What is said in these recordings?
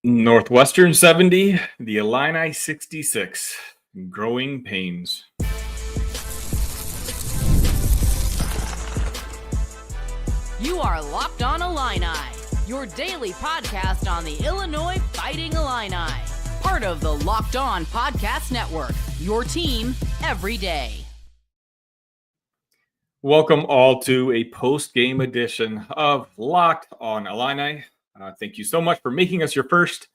Northwestern 70, the Illini 66. Growing pains. You are Locked On Illini, your daily podcast on the Illinois Fighting Illini. Part of the Locked On Podcast Network, your team every day. Welcome all to a post-game edition of Locked On Illini. Thank you so much for making us your first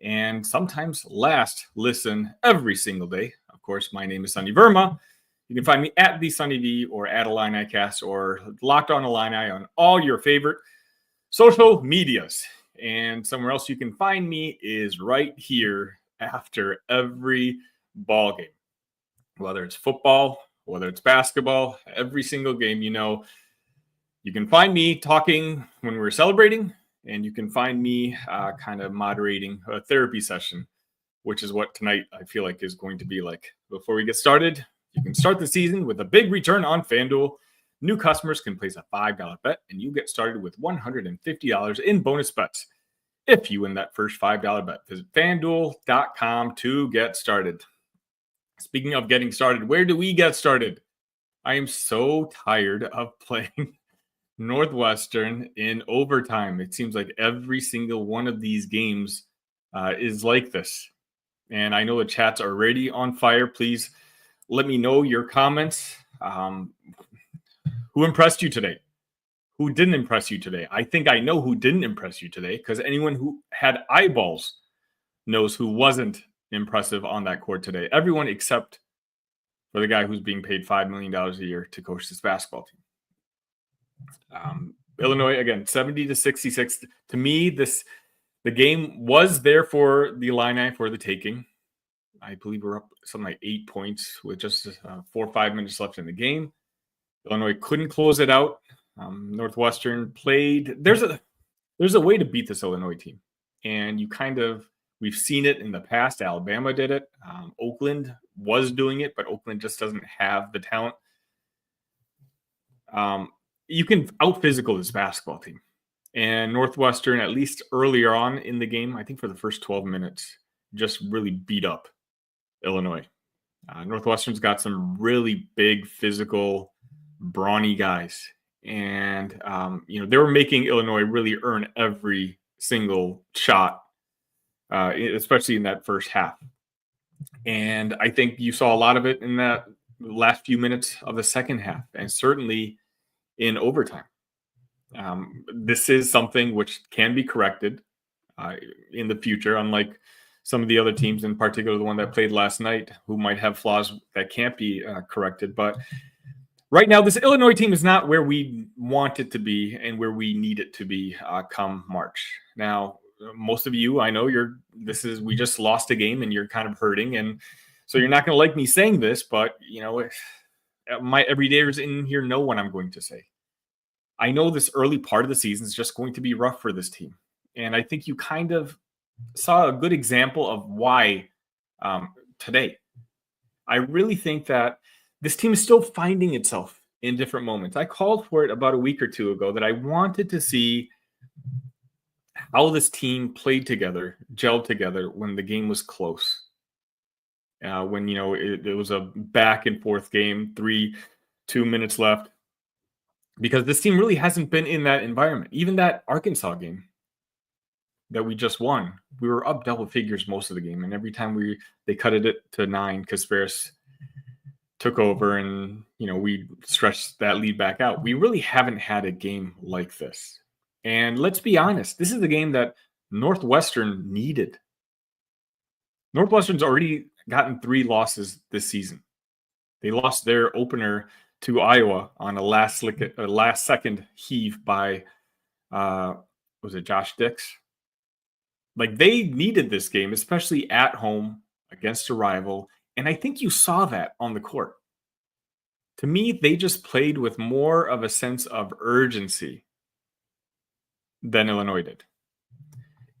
and sometimes last listen every single day. Of course, my name is Sunny Verma. You can find me at the Sunny V or at IlliniCast or Locked On Illini on all your favorite social medias. And somewhere else you can find me is right here after every ball game. Whether it's football, whether it's basketball, every single game, you can find me talking when we're celebrating. And you can find me kind of moderating a therapy session, which is what tonight I feel like is going to be like. Before we get started, you can start the season with a big return on FanDuel. New customers can place a $5 bet, and you get started with $150 in bonus bets if you win that first $5 bet. Visit FanDuel.com to get started. Speaking of getting started, where do we get started? I am so tired of playing Northwestern in overtime. It seems like every single one of these games is like this. And I know the chat's already on fire. Please let me know your comments. Who impressed you today? Who didn't impress you today? I think I know who didn't impress you today, because anyone who had eyeballs knows who wasn't impressive on that court today. Everyone except for the guy who's being paid $5 million a year to coach this basketball team. Illinois, again, 70-66. To me, the game was there for the Illini for the taking. I believe we're up something like 8 points with just 4 or 5 minutes left in the game. Illinois couldn't close it out. Northwestern played. There's a way to beat this Illinois team, and we've seen it in the past. Alabama did it. Oakland was doing it, but Oakland just doesn't have the talent. You can out-physical this basketball team. And Northwestern, at least earlier on in the game, I think for the first 12 minutes, just really beat up Illinois. Northwestern's got some really big, physical, brawny guys. And, they were making Illinois really earn every single shot, especially in that first half. And I think you saw a lot of it in that last few minutes of the second half, and certainly in overtime. This is something which can be corrected in the future, unlike some of the other teams, in particular the one that played last night, who might have flaws that can't be corrected. But right now, this Illinois team is not where we want it to be and where we need it to be come March. Now, most of you, I know we just lost a game and you're kind of hurting. And so you're not going to like me saying this, but, my everydayers in here know what I'm going to say. I know this early part of the season is just going to be rough for this team. And I think you kind of saw a good example of why today. I really think that this team is still finding itself in different moments. I called for it about a week or two ago that I wanted to see how this team played together, gelled together when the game was close. When it was a back and forth game, 2 minutes left, because this team really hasn't been in that environment. Even that Arkansas game that we just won, we were up double figures most of the game, and every time they cut it to 9, Kasparis took over, and we stretched that lead back out. We really haven't had a game like this, and let's be honest, this is the game that Northwestern needed. Northwestern's already gotten 3 losses this season. They lost their opener to Iowa on a last-second heave by, was it Josh Dix? Like, they needed this game, especially at home against a rival, and I think you saw that on the court. To me, they just played with more of a sense of urgency than Illinois did.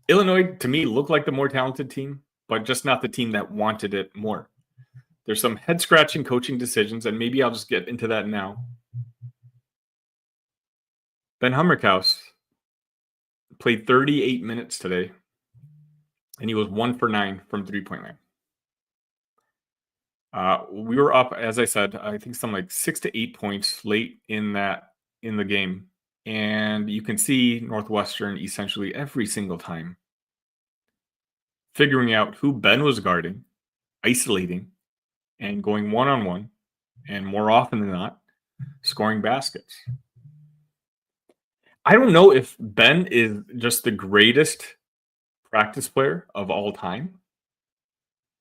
Illinois, to me, looked like the more talented team, but just not the team that wanted it more. There's some head-scratching coaching decisions, and maybe I'll just get into that now. Ben Hummerkaus played 38 minutes today. and he was 1 for 9 from 3-point line. We were up, as I said, I think something like 6 to 8 points late in the game. And you can see Northwestern essentially every single time figuring out who Ben was guarding, isolating, and going one-on-one, and more often than not, scoring baskets. I don't know if Ben is just the greatest practice player of all time,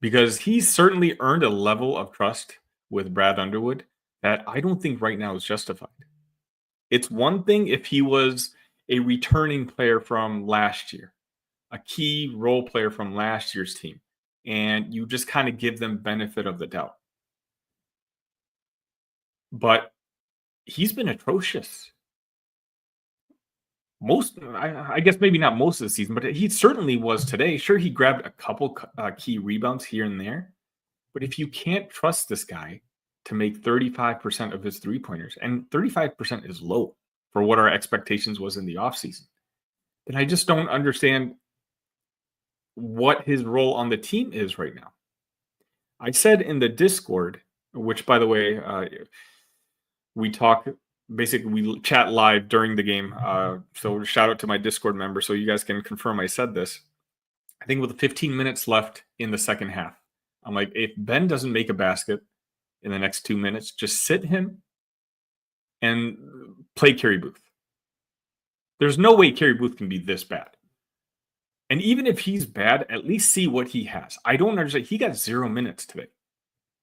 because he's certainly earned a level of trust with Brad Underwood that I don't think right now is justified. It's one thing if he was a returning player from last year, a key role player from last year's team, and you just kind of give them benefit of the doubt. But he's been atrocious. I guess maybe not most of the season, but he certainly was today. Sure, he grabbed a couple key rebounds here and there. But if you can't trust this guy to make 35% of his three-pointers, and 35% is low for what our expectations was in the offseason, then I just don't understand what his role on the team is right now. I said in the Discord, which, by the way, we chat live during the game. So shout out to my Discord member so you guys can confirm I said this. I think with 15 minutes left in the second half, I'm like, if Ben doesn't make a basket in the next 2 minutes, just sit him and play Kerry Booth. There's no way Kerry Booth can be this bad. And even if he's bad, at least see what he has. I don't understand. He got 0 minutes today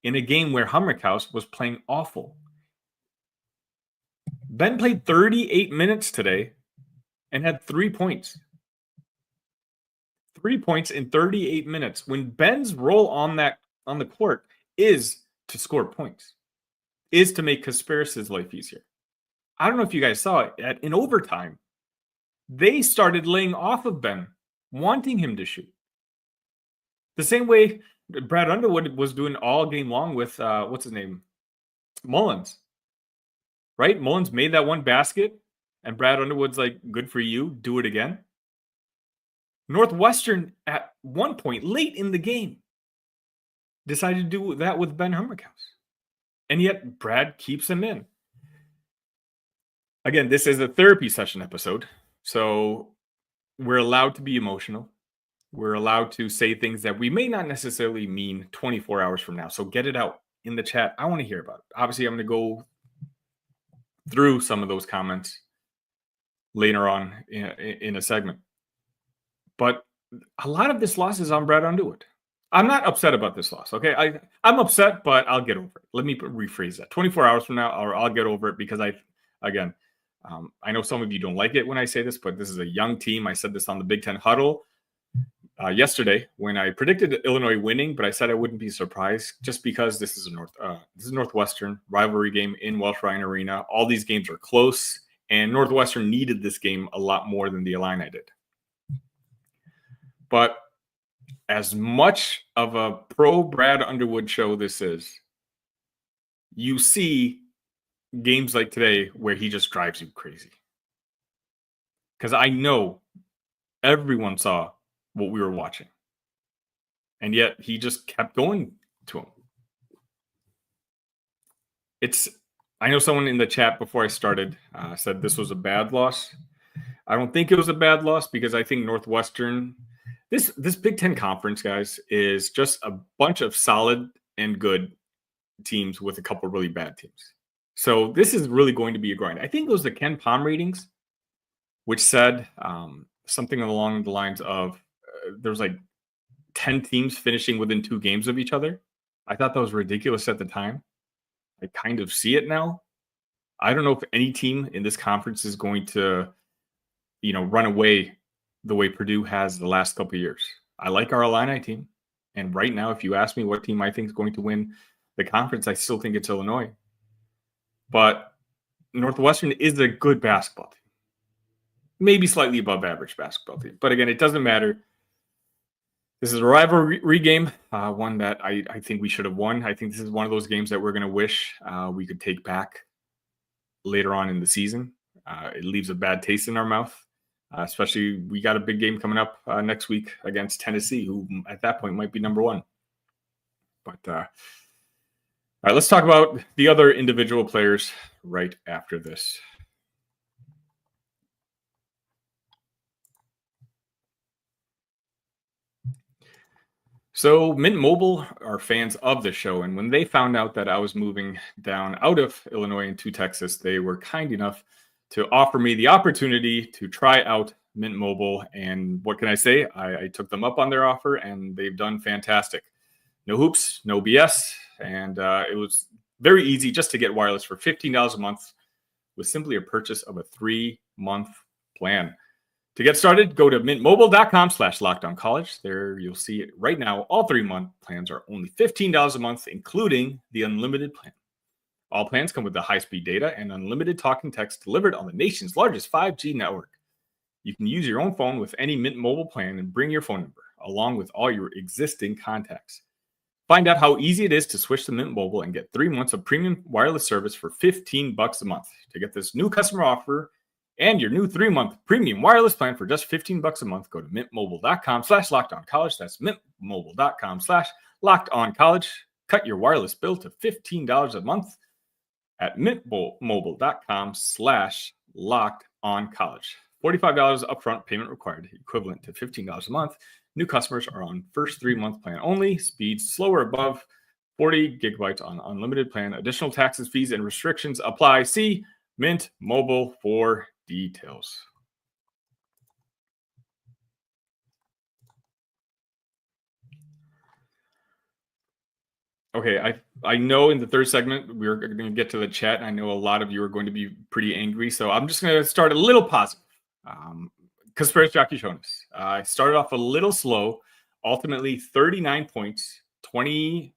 in a game where Hummerkaus was playing awful. Ben played 38 minutes today and had 3 points. 3 points in 38 minutes. When Ben's role on the court is to score points, is to make Kasparis' life easier. I don't know if you guys saw it. In overtime, they started laying off of Ben, wanting him to shoot. The same way Brad Underwood was doing all game long with, what's his name? Mullins. Right? Mullins made that one basket, and Brad Underwood's like, good for you, do it again. Northwestern, at one point, late in the game, decided to do that with Ben Hummerkaus. And yet, Brad keeps him in. Again, this is a therapy session episode, so we're allowed to be emotional. We're allowed to say things that we may not necessarily mean 24 hours from now. So get it out in the chat. I want to hear about it. Obviously, I'm going to go through some of those comments later on in a segment. But a lot of this loss is on Brad Underwood. I'm not upset about this loss, okay? I'm upset, but I'll get over it. Let me rephrase that. 24 hours from now, or I'll get over it because I know some of you don't like it when I say this, but this is a young team. I said this on the Big Ten Huddle yesterday when I predicted Illinois winning, but I said I wouldn't be surprised just because this is Northwestern rivalry game in Welsh Ryan Arena. All these games are close, and Northwestern needed this game a lot more than the Illini did. But as much of a pro Brad Underwood show this is, you see games like today where he just drives you crazy. Because I know everyone saw what we were watching. And yet he just kept going to him. I know someone in the chat before I started said this was a bad loss. I don't think it was a bad loss because I think Northwestern, this Big Ten conference, guys, is just a bunch of solid and good teams with a couple really bad teams. So this is really going to be a grind. I think it was the Ken Palm ratings, which said something along the lines of there's like 10 teams finishing within 2 games of each other. I thought that was ridiculous at the time. I kind of see it now. I don't know if any team in this conference is going to, run away the way Purdue has the last couple of years. I like our Illini team. And right now, if you ask me what team I think is going to win the conference, I still think it's Illinois. But Northwestern is a good basketball team. Maybe slightly above average basketball team. But again, it doesn't matter. This is a rivalry game, one that I think we should have won. I think this is one of those games that we're going to wish we could take back later on in the season. It leaves a bad taste in our mouth. Especially we got a big game coming up next week against Tennessee, who at that point might be number one. But all right, let's talk about the other individual players right after this. So Mint Mobile are fans of the show, and when they found out that I was moving down out of Illinois into Texas, they were kind enough to offer me the opportunity to try out Mint Mobile. And what can I say? I took them up on their offer, and they've done fantastic. No hoops, no BS, and it was very easy just to get wireless for $15 a month with simply a purchase of a 3-month plan. To get started, go to mintmobile.com/lockedoncollege. There you'll see it right now. All 3-month plans are only $15 a month, including the unlimited plan. All plans come with the high-speed data and unlimited talk and text delivered on the nation's largest 5G network. You can use your own phone with any Mint Mobile plan and bring your phone number, along with all your existing contacts. Find out how easy it is to switch to Mint Mobile and get 3 months of premium wireless service for $15 a month. To get this new customer offer and your new 3-month premium wireless plan for just $15 a month, go to mintmobile.com/lockedoncollege. That's mintmobile.com/lockedoncollege. Cut your wireless bill to $15 a month at mintmobile.com/lockedoncollege. $45 upfront payment required, equivalent to $15 a month. New customers are on first 3-month plan only. Speeds slower above 40 gigabytes on unlimited plan. Additional taxes, fees, and restrictions apply. See Mint Mobile for details. Okay, I know in the third segment we're going to get to the chat, and I know a lot of you are going to be pretty angry, so I'm just going to start a little positive. Conspiracy Jockey Jonas. I started off a little slow. Ultimately, 39 minutes, 20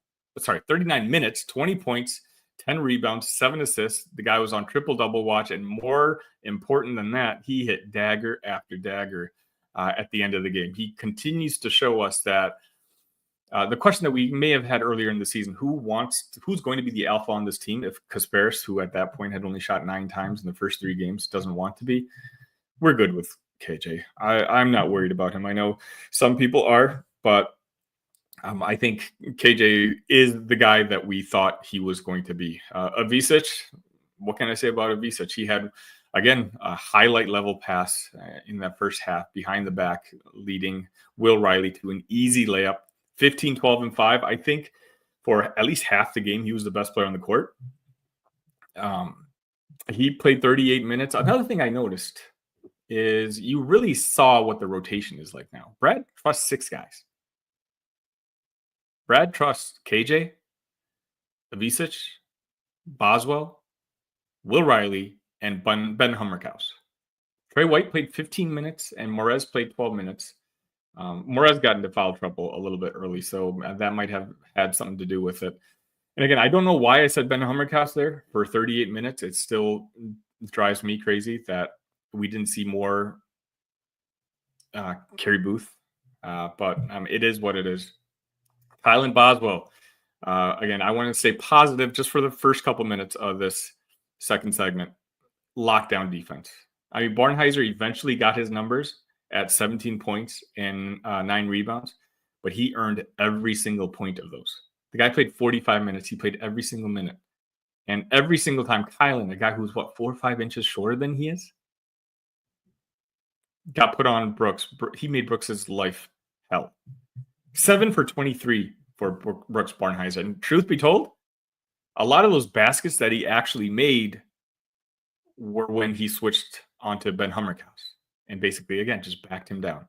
points, 10 rebounds, 7 assists. The guy was on triple-double watch, and more important than that, he hit dagger after dagger at the end of the game. He continues to show us that the question that we may have had earlier in the season, who's going to be the alpha on this team if Kasparis, who at that point had only shot 9 times in the first 3 games, doesn't want to be? We're good with KJ. I'm not worried about him. I know some people are, but I think KJ is the guy that we thought he was going to be. Avicic, what can I say about Avicic? He had, again, a highlight level pass in that first half behind the back, leading Will Riley to an easy layup. 15, 12, and 5. I think for at least half the game, he was the best player on the court. He played 38 minutes. Another thing I noticed is you really saw what the rotation is like now. Brad trusts 6 guys. Brad trusts KJ, Avicic, Boswell, Will Riley, and Ben Hummerkaus. Trey White played 15 minutes, and Morez played 12 minutes. Morez got into foul trouble a little bit early, so that might have had something to do with it. And again, I don't know why I said Ben Hummerkaus there for 38 minutes. It still drives me crazy that we didn't see more Kerry Booth, but it is what it is. Kylan Boswell. Again, I want to say positive just for the first couple minutes of this second segment. Lockdown defense. I mean, Barnhizer eventually got his numbers at 17 points and 9 rebounds, but he earned every single point of those. The guy played 45 minutes. He played every single minute. And every single time Kylan, a guy who's 4 or 5 inches shorter than he is, got put on Brooks. He made Brooks's life hell. 7 for 23 for Brooks Barnhizer. And truth be told, a lot of those baskets that he actually made were when he switched onto Ben Hummerkaus and basically, again, just backed him down.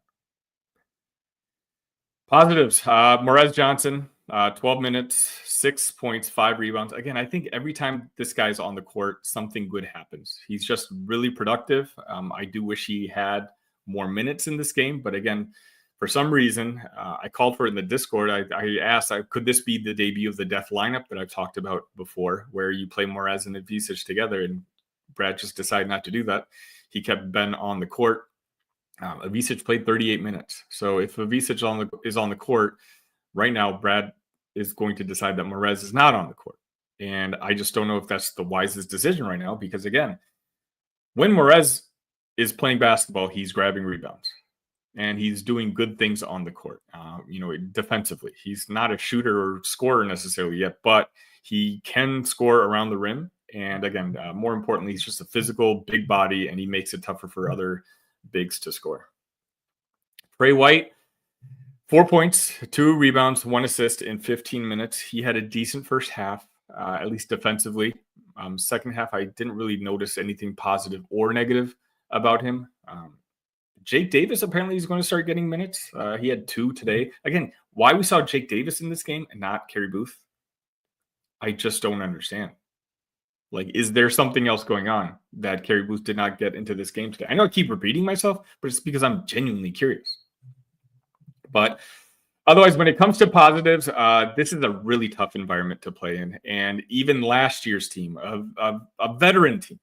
Positives. Morez Johnson, 12 minutes, 6 points, 5 rebounds. Again, I think every time this guy's on the court, something good happens. He's just really productive. I do wish he had more minutes in this game, but again, for some reason, I called for it in the Discord. I asked, could this be the debut of the death lineup that I've talked about before, where you play Morez and Avicic together? And Brad just decided not to do that. He kept Ben on the court. Avicic played 38 minutes. So if Avicic is on the court right now, Brad is going to decide that Morez is not on the court. And I just don't know if that's the wisest decision right now, because again, when Morez is playing basketball, he's grabbing rebounds. And he's doing good things on the court, defensively. He's not a shooter or scorer necessarily yet, but he can score around the rim. And again, more importantly, he's just a physical, big body, and he makes it tougher for other bigs to score. Trey White, 4 points, 2 rebounds, 1 assist in 15 minutes. He had a decent first half, at least defensively. Second half, I didn't really notice anything positive or negative about him. Jake Davis, apparently he's going to start getting minutes. He had 2 today. Again, why we saw Jake Davis in this game and not Kerry Booth, I just don't understand. Like, is there something else going on that Kerry Booth did not get into this game today? I know I keep repeating myself, but it's because I'm genuinely curious. But otherwise, when it comes to positives, this is a really tough environment to play in. And even last year's team, a veteran team,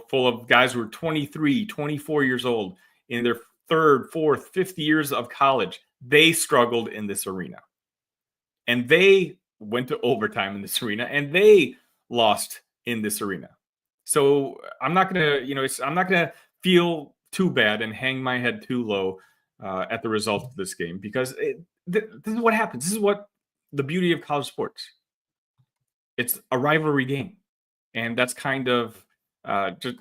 full of guys who are 23, 24 years old, in their 3rd, 4th, 5th years of college, they struggled in this arena. And they went to overtime in this arena, and they lost in this arena. So I'm not gonna feel too bad and hang my head too low at the result of this game, because this is what happens. This is what the beauty of college sports. It's a rivalry game, and that's kind of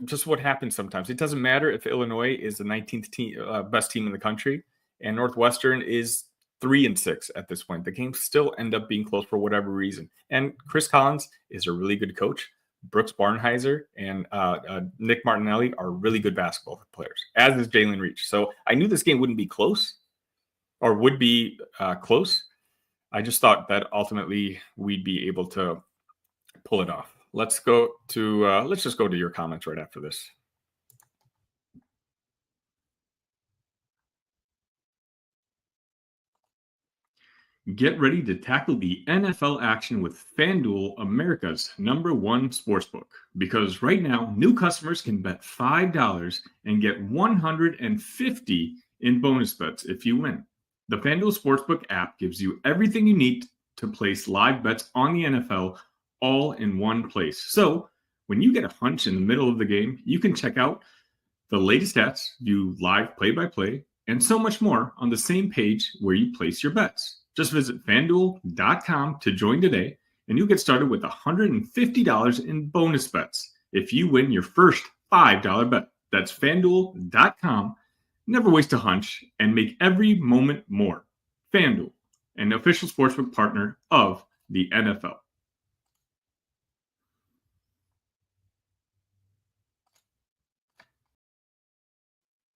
just what happens sometimes. It doesn't matter if Illinois is the 19th best team in the country and Northwestern is 3-6 at this point. The games still end up being close for whatever reason. And Chris Collins is a really good coach. Brooks Barnheiser and Nick Martinelli are really good basketball players, as is Jalen Reach. So I knew this game wouldn't be close, or would be close. I just thought that ultimately we'd be able to pull it off. Let's just go to your comments right after this. Get ready to tackle the NFL action with FanDuel, America's #1 sportsbook. Because right now, new customers can bet $5 and get $150 in bonus bets if you win. The FanDuel Sportsbook app gives you everything you need to place live bets on the NFL all in one place. So when you get a hunch in the middle of the game, you can check out the latest stats, view live play-by-play, and so much more on the same page where you place your bets. Just visit FanDuel.com to join today, and you'll get started with $150 in bonus bets if you win your first $5 bet. That's FanDuel.com. Never waste a hunch and make every moment more. FanDuel, an official sportsbook partner of the NFL.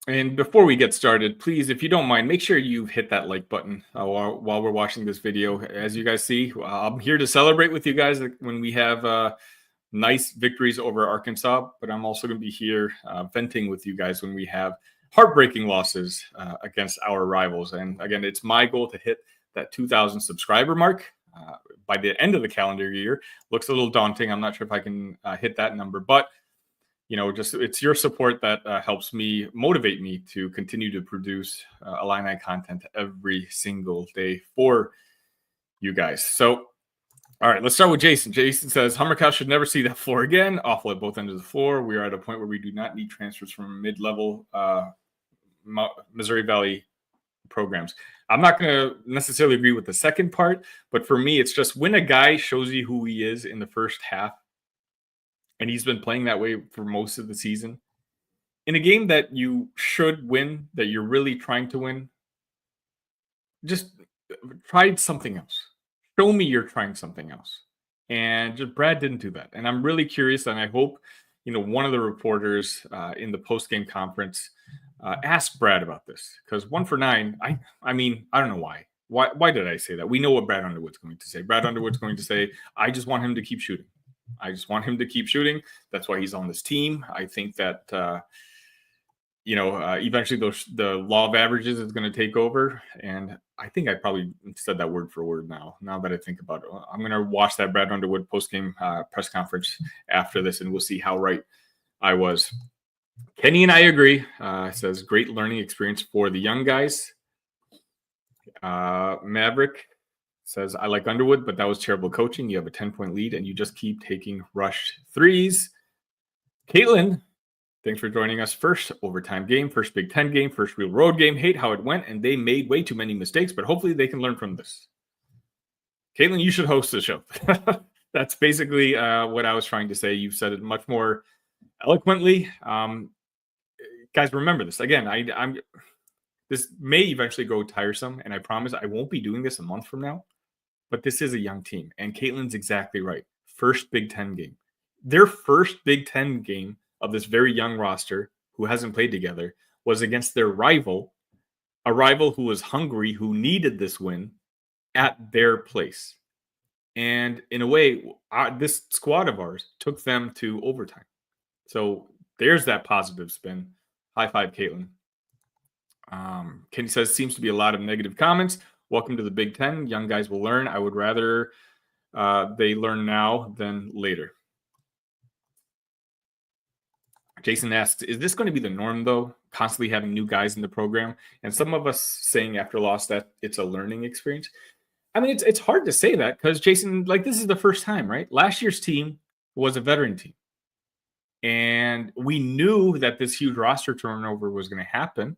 And before we get started, please, if you don't mind, make sure you hit that like button while we're watching this video. As you guys see, I'm here to celebrate with you guys when we have nice victories over Arkansas, but I'm also going to be here venting with you guys when we have heartbreaking losses against our rivals. And again, it's my goal to hit that 2,000 subscriber mark by the end of the calendar year. Looks a little daunting. I'm not sure if I can hit that number, but just it's your support that helps me motivate me to continue to produce Illini content every single day for you guys. So, all right, let's start with Jason. Jason says, Hummercow should never see that floor again. Awful at both ends of the floor. We are at a point where we do not need transfers from mid-level Missouri Valley programs. I'm not going to necessarily agree with the second part, but for me, it's just when a guy shows you who he is in the first half, and he's been playing that way for most of the season, in a game that you should win, that you're really trying to win, just try something else. Show me you're trying something else. And just Brad didn't do that. And I'm really curious, and I hope, one of the reporters in the post-game conference asked Brad about this. Because 1 for 9, I mean, I don't know why. Why did I say that? We know what Brad Underwood's going to say. Brad Underwood's going to say, I just want him to keep shooting. I just want him to keep shooting. That's why he's on this team. I think that, eventually the law of averages is going to take over. And I think I probably said that word for word now that I think about it. I'm going to watch that Brad Underwood post-game press conference after this, and we'll see how right I was. Kenny and I agree. Says, great learning experience for the young guys. Maverick says, I like Underwood, but that was terrible coaching. You have a 10-point lead, and you just keep taking rushed threes. Caitlin Thanks for joining us. First overtime game, first Big Ten game, first real road game. Hate how it went, and they made way too many mistakes, but hopefully they can learn from this. Caitlin, you should host the show. That's basically what I was trying to say. You've said it much more eloquently. Guys, remember this. Again, I'm. This may eventually go tiresome, and I promise I won't be doing this a month from now, but this is a young team, and Caitlin's exactly right. First Big Ten game. Their first Big Ten game of this very young roster who hasn't played together was against their rival, a rival who was hungry, who needed this win at their place. And in a way, this squad of ours took them to overtime. So there's that positive spin. High five, Caitlin. Kenny says, seems to be a lot of negative comments. Welcome to the Big Ten. Young guys will learn. I would rather they learn now than later. Jason asks, is this going to be the norm, though, constantly having new guys in the program? And some of us saying after loss that it's a learning experience. I mean, it's hard to say that because, Jason, this is the first time, right? Last year's team was a veteran team. And we knew that this huge roster turnover was going to happen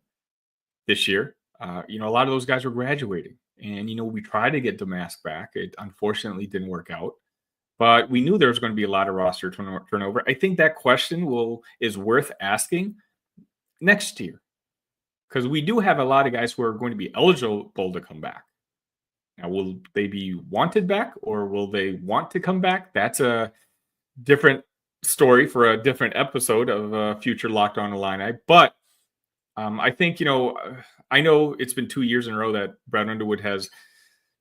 this year. A lot of those guys were graduating. And, we tried to get Damask back. It unfortunately didn't work out. But we knew there was going to be a lot of roster turnover. I think that question is worth asking next year. Because we do have a lot of guys who are going to be eligible to come back. Now, will they be wanted back or will they want to come back? That's a different story for a different episode of future Locked On Illini. But I think, I know it's been 2 years in a row that Brad Underwood has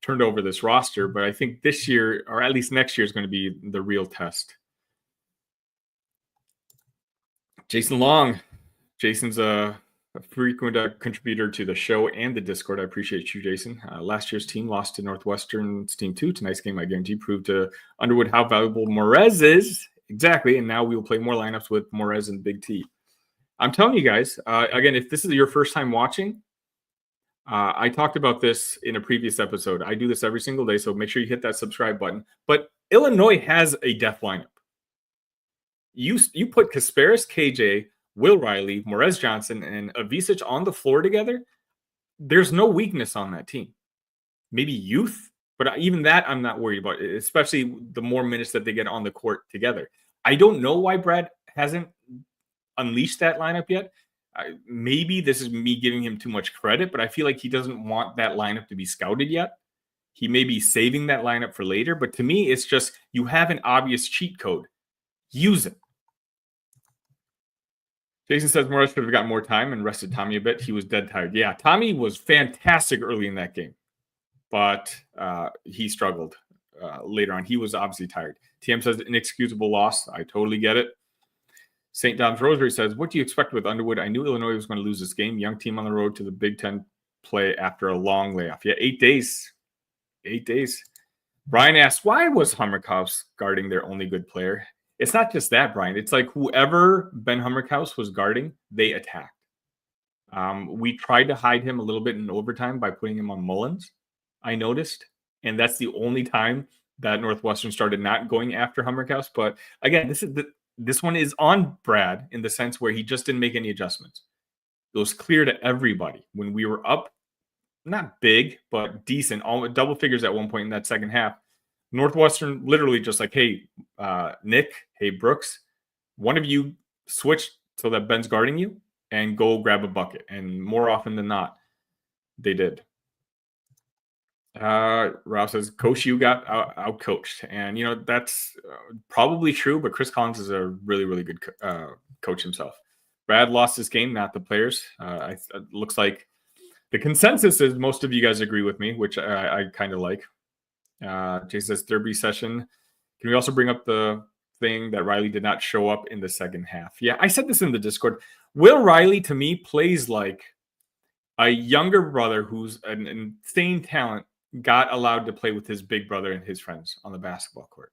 turned over this roster, but I think this year, or at least next year, is going to be the real test. Jason Long. Jason's a frequent contributor to the show and the Discord. I appreciate you, Jason. Last year's team lost to Northwestern's team 2. Tonight's game, I guarantee, proved to Underwood how valuable Morez is. Exactly. And now we will play more lineups with Morez and Big T. I'm telling you guys, again, if this is your first time watching, I talked about this in a previous episode. I do this every single day, so make sure you hit that subscribe button. But Illinois has a depth lineup. You put Kasparis, KJ, Will Riley, Morez Johnson, and Avicic on the floor together, there's no weakness on that team. Maybe youth, but even that I'm not worried about, especially the more minutes that they get on the court together. I don't know why Brad hasn't unleashed that lineup yet. Maybe this is me giving him too much credit, but I feel like he doesn't want that lineup to be scouted yet. He may be saving that lineup for later, but to me, it's just you have an obvious cheat code. Use it. Jason says Morris should have gotten more time and rested Tommy a bit. He was dead tired. Yeah, Tommy was fantastic early in that game, but he struggled later on. He was obviously tired. TM says inexcusable loss. I totally get it. St. Dom's Rosary says, what do you expect with Underwood? I knew Illinois was going to lose this game. Young team on the road to the Big Ten play after a long layoff. Yeah, 8 days. 8 days. Brian asks, why was Hummerkaus guarding their only good player? It's not just that, Brian. It's like whoever Ben Hummerkaus was guarding, they attacked. We tried to hide him a little bit in overtime by putting him on Mullins, I noticed. And that's the only time that Northwestern started not going after Hummerkaus. But again, this one is on Brad in the sense where he just didn't make any adjustments. It was clear to everybody when we were up, not big, but decent, all double figures at one point in that second half. Northwestern literally just like, hey, Nick, hey, Brooks, one of you switch so that Ben's guarding you and go grab a bucket. And more often than not, they did. Ralph says, Coach, you got out-coached. And, that's probably true, but Chris Collins is a really, really good coach himself. Brad lost his game, not the players. It looks like the consensus is most of you guys agree with me, which I kind of like. Jay says, derby session. Can we also bring up the thing that Riley did not show up in the second half? Yeah, I said this in the Discord. Will Riley, to me, plays like a younger brother who's an insane talent got allowed to play with his big brother and his friends on the basketball court,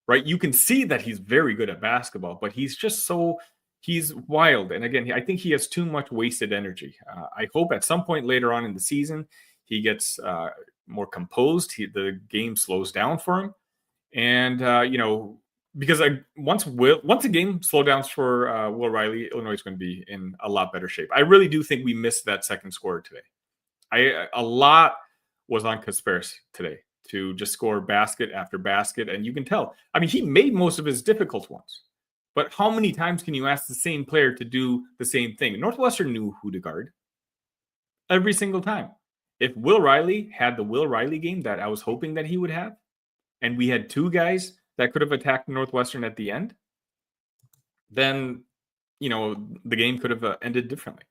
right? You can see that he's very good at basketball, but he's just he's wild. And again, I think he has too much wasted energy. I hope at some point later on in the season, he gets more composed. The game slows down for him. And, because once a game slowdowns for Will Riley, Illinois is going to be in a lot better shape. I really do think we missed that second scorer today. A lot was on Kasparis today to just score basket after basket, and you can tell. I mean, he made most of his difficult ones, but how many times can you ask the same player to do the same thing? Northwestern knew who to guard every single time. If Will Riley had the Will Riley game that I was hoping that he would have, and we had two guys that could have attacked Northwestern at the end, then, the game could have ended differently.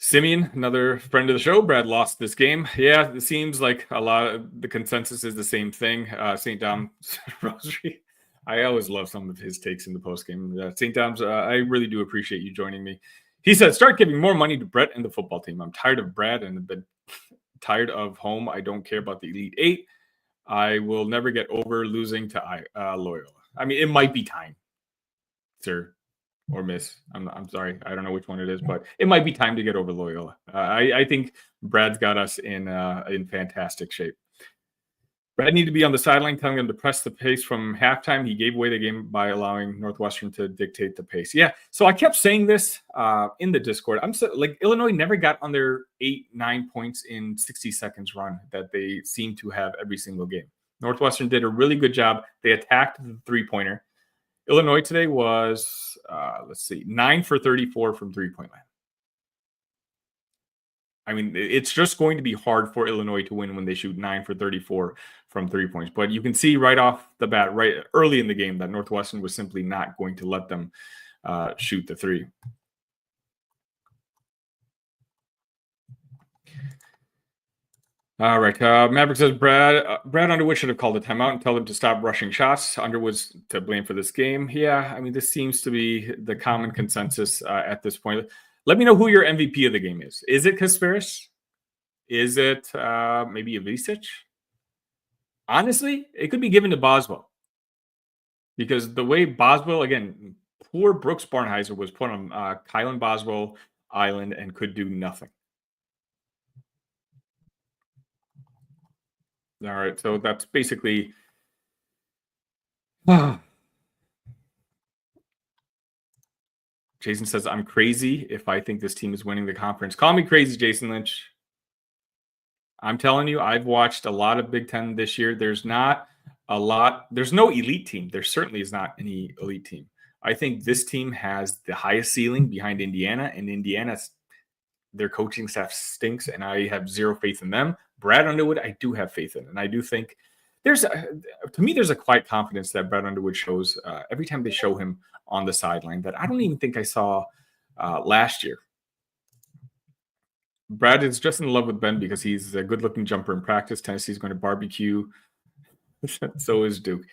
Simeon, another friend of the show, Brad lost this game. Yeah, it seems like a lot of the consensus is the same thing. St. Dom's Rosary. I always love some of his takes in the postgame. St. Dom's, I really do appreciate you joining me. He said, start giving more money to Brett and the football team. I'm tired of Brad and have been tired of home. I don't care about the Elite Eight. I will never get over losing to Loyola. I mean, it might be time, sir. Or miss. I'm sorry. I don't know which one it is, but it might be time to get over Loyola. I think Brad's got us in fantastic shape. Brad needed to be on the sideline telling him to press the pace from halftime. He gave away the game by allowing Northwestern to dictate the pace. Yeah. So I kept saying this in the Discord. Illinois never got on their 8-9 points in 60 seconds run that they seem to have every single game. Northwestern did a really good job. They attacked the three-pointer. Illinois today was, 9 for 34 from three-point line. I mean, it's just going to be hard for Illinois to win when they shoot 9 for 34 from 3 points. But you can see right off the bat, right early in the game, that Northwestern was simply not going to let them shoot the three. All right. Maverick says, Brad Underwood should have called a timeout and tell them to stop rushing shots. Underwood's to blame for this game. Yeah, I mean, this seems to be the common consensus at this point. Let me know who your MVP of the game is. Is it Kasparis? Is it maybe Ivisic? Honestly, it could be given to Boswell. Because the way Boswell, again, poor Brooks Barnheiser was put on Kylan Boswell Island and could do nothing. All right, so that's basically... Jason says, I'm crazy if I think this team is winning the conference. Call me crazy, Jason Lynch. I'm telling you, I've watched a lot of Big Ten this year. There's not a lot. There's no elite team. There certainly is not any elite team. I think this team has the highest ceiling behind Indiana, and Indiana's their coaching staff stinks, and I have zero faith in them. Brad Underwood, I do have faith in, and I do think there's a quiet confidence that Brad Underwood shows every time they show him on the sideline that I don't even think I saw last year. Brad is just in love with Ben because he's a good-looking jumper in practice. Tennessee's going to barbecue. So is Duke.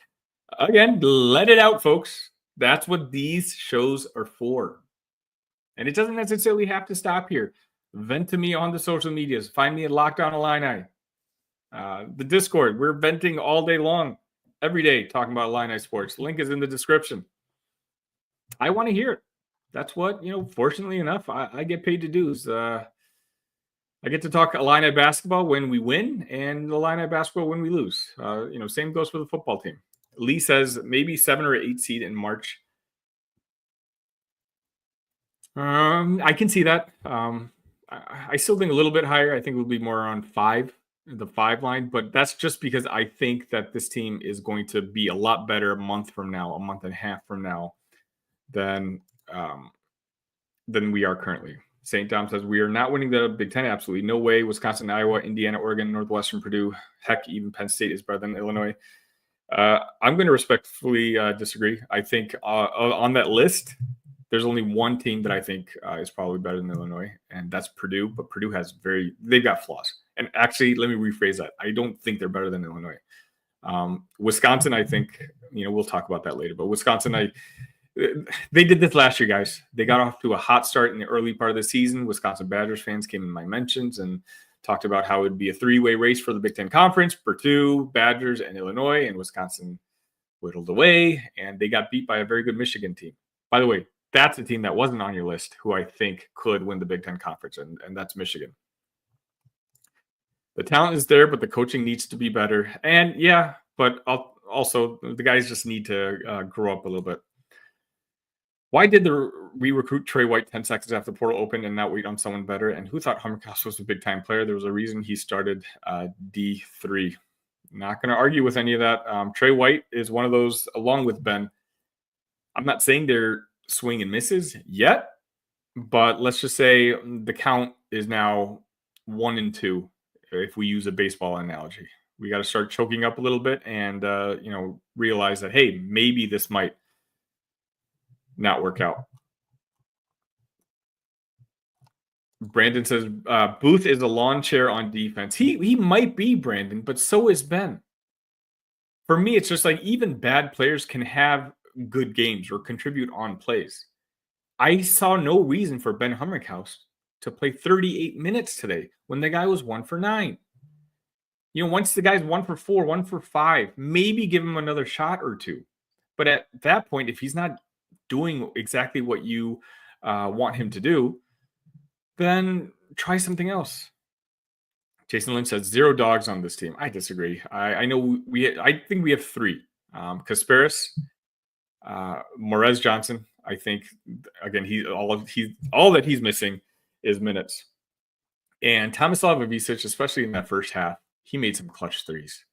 Again, let it out, folks. That's what these shows are for. And it doesn't necessarily have to stop here. Vent to me on the social medias. Find me at Locked On Illini. The Discord. We're venting all day long, every day, talking about Illini sports. Link is in the description. I want to hear it. That's what, fortunately enough, I get paid to do. Is, I get to talk Illini basketball when we win and Illini basketball when we lose. Same goes for the football team. Lee says maybe 7 or 8 seed in March. I can see that. I still think a little bit higher. I think it will be more around 5, the 5 line, but that's just because I think that this team is going to be a lot better a month and a half from now than we are currently. St. Dom says, we are not winning the Big Ten. Absolutely no way. Wisconsin, Iowa, Indiana, Oregon, Northwestern, Purdue. Heck, even Penn State is better than Illinois. I'm going to respectfully disagree. I think on that list, there's only one team that I think is probably better than Illinois, and that's Purdue. But Purdue they've got flaws. And actually, let me rephrase that. I don't think they're better than Illinois. Wisconsin, I think, we'll talk about that later. But Wisconsin, they did this last year, guys. They got off to a hot start in the early part of the season. Wisconsin Badgers fans came in my mentions and talked about how it would be a 3-way race for the Big Ten Conference, Purdue, Badgers, and Illinois, and Wisconsin whittled away, and they got beat by a very good Michigan team. By the way, that's a team that wasn't on your list who I think could win the Big Ten Conference, and that's Michigan. The talent is there, but the coaching needs to be better. And yeah, but also the guys just need to grow up a little bit. Why did we recruit Trey White 10 seconds after the portal opened and not wait on someone better? And who thought Hummerhouse was a big-time player? There was a reason he started D3. Not going to argue with any of that. Trey White is one of those, along with Ben. I'm not saying they're swing and misses yet, but let's just say the count is now 1-2 if we use a baseball analogy. We got to start choking up a little bit and, realize that, hey, maybe this might not work out. Brandon says Booth is a lawn chair on defense. He might be, Brandon, but so is Ben. For me, it's just like even bad players can have good games or contribute on plays. I saw no reason for Ben Hummerhouse to play 38 minutes today when the guy was 1 for 9. Once the guy's 1 for 4, 1 for 5, maybe give him another shot or two. But at that point, if he's not doing exactly what you want him to do, then try something else. Jason Lynch says 0 dogs on this team. I disagree. I know I think we have 3. Kasparis, Morez Johnson. I think again all that he's missing is minutes. And Tomislav Ivičić, especially in that first half, he made some clutch threes.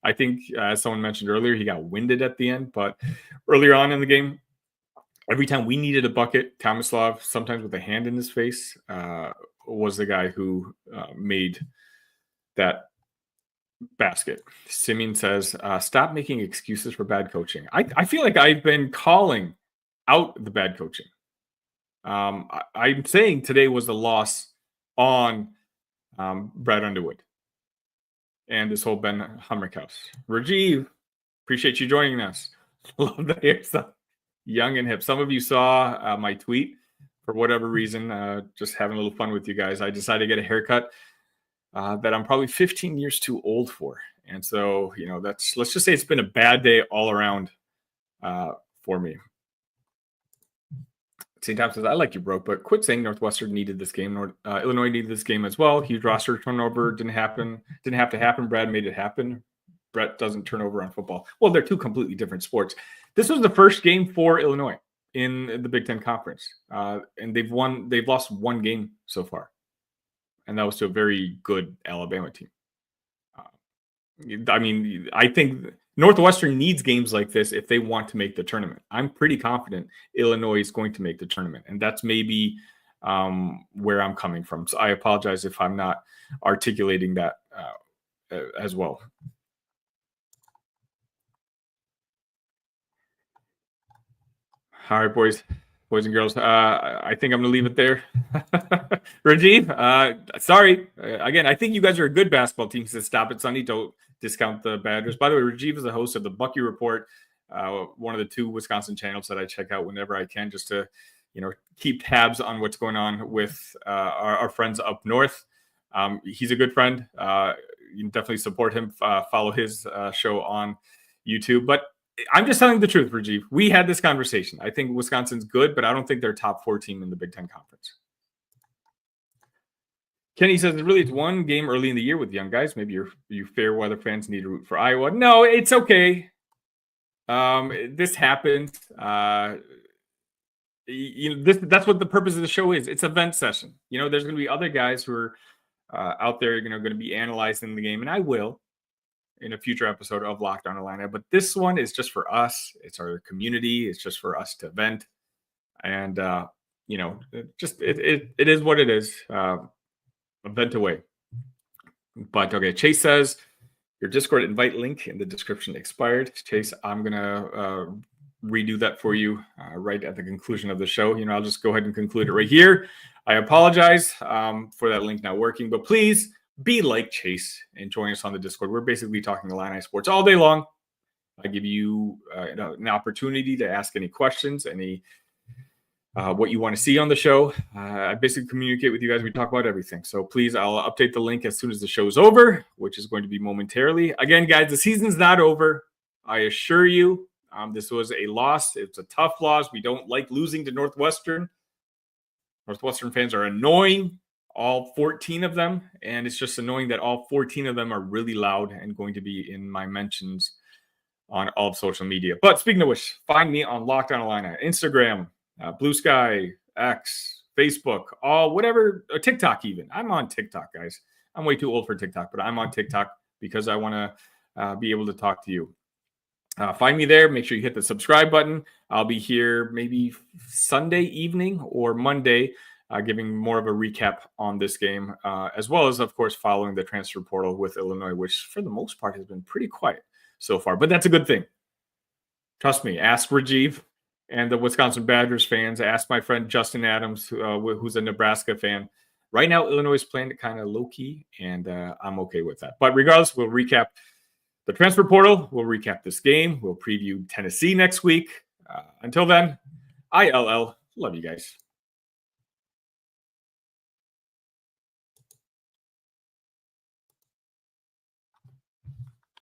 I think, as someone mentioned earlier, he got winded at the end, but earlier on in the game, every time we needed a bucket, Tomislav, sometimes with a hand in his face, was the guy who made that basket. Simeon says, stop making excuses for bad coaching. I feel like I've been calling out the bad coaching. I'm saying today was a loss on Brad Underwood and this whole Ben Hummerhouse. Rajiv, appreciate you joining us. Love the hairstyle. Young and hip. Some of you saw my tweet. For whatever reason, just having a little fun with you guys, I decided to get a haircut that I'm probably 15 years too old for. And so, let's just say it's been a bad day all around for me. St. Tom says, I like you, bro, but quit saying Northwestern needed this game. Illinois needed this game as well. Huge roster turnover didn't have to happen. Brad made it happen. Brett doesn't turn over on football. Well, they're two completely different sports. This was the first game for Illinois in the Big Ten Conference. And they've lost 1 game so far. And that was to a very good Alabama team. I think Northwestern needs games like this if they want to make the tournament. I'm pretty confident Illinois is going to make the tournament. And that's maybe where I'm coming from. So I apologize if I'm not articulating that as well. All right, boys and girls. I think I'm going to leave it there. Rajiv, sorry. Again, I think you guys are a good basketball team. He says, stop it, Sunny. Don't discount the Badgers. By the way, Rajiv is the host of the Bucky Report, one of the 2 Wisconsin channels that I check out whenever I can just to, keep tabs on what's going on with our friends up north. He's a good friend. You can definitely support him. Follow his show on YouTube. But I'm just telling the truth, Rajiv. We had this conversation. I think Wisconsin's good, but I don't think they're a top 4 team in the Big Ten Conference. Kenny says, it's 1 game early in the year with young guys. Maybe you fair weather fans need to root for Iowa. No, it's okay. This happens. That's what the purpose of the show is. It's a vent session. There's going to be other guys who are out there, going to be analyzing the game, and I will in a future episode of Locked On Illini. But this one is just for us. It's our community. It's just for us to vent. And, it is what it is. Vent away. But, okay, Chase says, your Discord invite link in the description expired. Chase, I'm going to redo that for you right at the conclusion of the show. I'll just go ahead and conclude it right here. I apologize for that link not working. But please, be like Chase and join us on the Discord. We're basically talking Illini sports all day long. I give you an opportunity to ask any questions, any what you want to see on the show. I basically communicate with you guys. We talk about everything. So please, I'll update the link as soon as the show's over, which is going to be momentarily. Again, guys, the season's not over. I assure you, this was a loss. It's a tough loss. We don't like losing to Northwestern. Northwestern fans are annoying all 14 of them. And it's just annoying that all 14 of them are really loud and going to be in my mentions on all of social media. But speaking of which, find me on Locked On Illini, Instagram, Blue Sky, X, Facebook, all whatever, TikTok even. I'm on TikTok, guys. I'm way too old for TikTok, but I'm on TikTok because I want to be able to talk to you. Find me there. Make sure you hit the subscribe button. I'll be here maybe Sunday evening or Monday, giving more of a recap on this game, as well as, of course, following the transfer portal with Illinois, which for the most part has been pretty quiet so far. But that's a good thing. Trust me. Ask Rajiv and the Wisconsin Badgers fans. Ask my friend Justin Adams, who's a Nebraska fan. Right now, Illinois is playing it kind of low-key, and I'm okay with that. But regardless, we'll recap the transfer portal. We'll recap this game. We'll preview Tennessee next week. Until then, ILL. Love you guys.